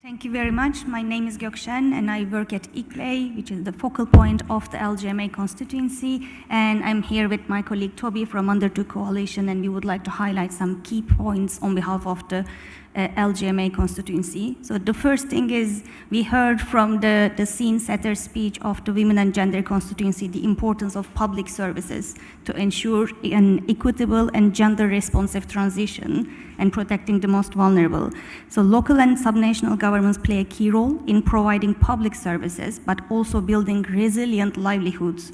Thank you very much. My name is Goksen and I work at ICLEI, which is the focal point of the LGMA constituency. And I'm here with my colleague Toby from Under2 Coalition, and we would like to highlight some key points on behalf of the LGMA constituency. So the first thing is, we heard from the scene setter speech of the Women and Gender constituency the importance of public services to ensure an equitable and gender responsive transition and protecting the most vulnerable. So local and subnational governments play a key role in providing public services, but also building resilient livelihoods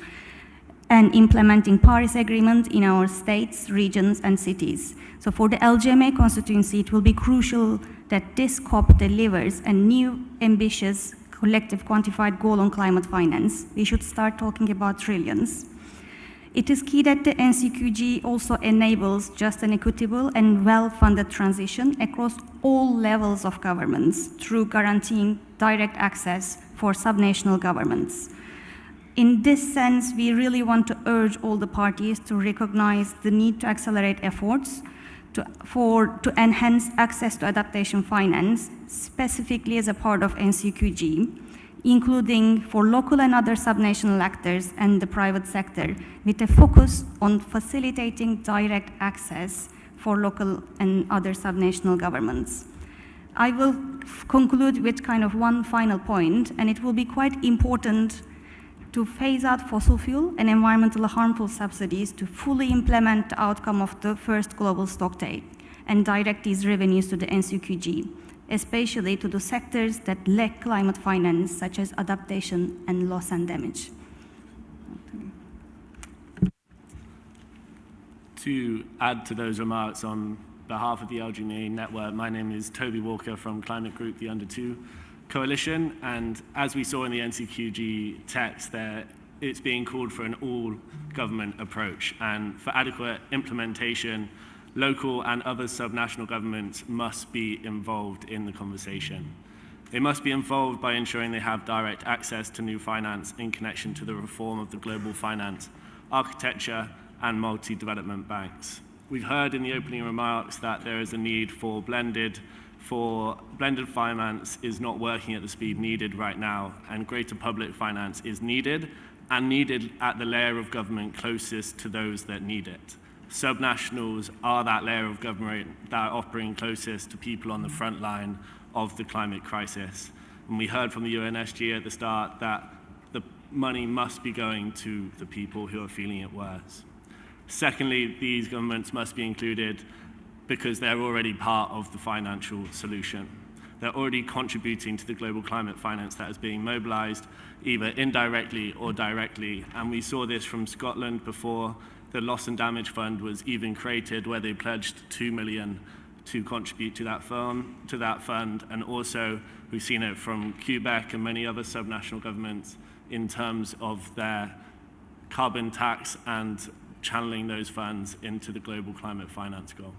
and implementing Paris Agreement in our states, regions, and cities. So for the LGMA constituency, it will be crucial that this COP delivers a new, ambitious, collective quantified goal on climate finance. We should start talking about trillions. It is key that the NCQG also enables just an equitable and well-funded transition across all levels of governments through guaranteeing direct access for subnational governments. In this sense, we really want to urge all the parties to recognize the need to accelerate efforts to enhance access to adaptation finance, specifically as a part of NCQG, including for local and other subnational actors and the private sector, with a focus on facilitating direct access for local and other subnational governments. I will conclude with kind of one final point, and it will be quite important to phase out fossil fuel and environmentally harmful subsidies to fully implement the outcome of the first global stocktake and direct these revenues to the NCQG, especially to the sectors that lack climate finance, such as adaptation and loss and damage. To add to those remarks on behalf of the LGMA network, my name is Toby Walker from climate group, the Under2 Coalition, and as we saw in the NCQG text there, it's being called for an all-government approach, and for adequate implementation, local and other subnational governments must be involved in the conversation. They must be involved by ensuring they have direct access to new finance in connection to the reform of the global finance architecture and multi-development banks. We've heard in the opening remarks that there is a need for blended finance is not working at the speed needed right now, and greater public finance is needed, and needed at the layer of government closest to those that need it. Subnationals are that layer of government that are operating closest to people on the front line of the climate crisis. And we heard from the UNFCCC at the start that the money must be going to the people who are feeling it worse. Secondly, these governments must be included because they're already part of the financial solution. They're already contributing to the global climate finance that is being mobilized, either indirectly or directly. And we saw this from Scotland before the Loss and Damage Fund was even created, where they pledged $2 million to contribute to that fund. And also, we've seen it from Quebec and many other subnational governments in terms of their carbon tax and channeling those funds into the global climate finance goal.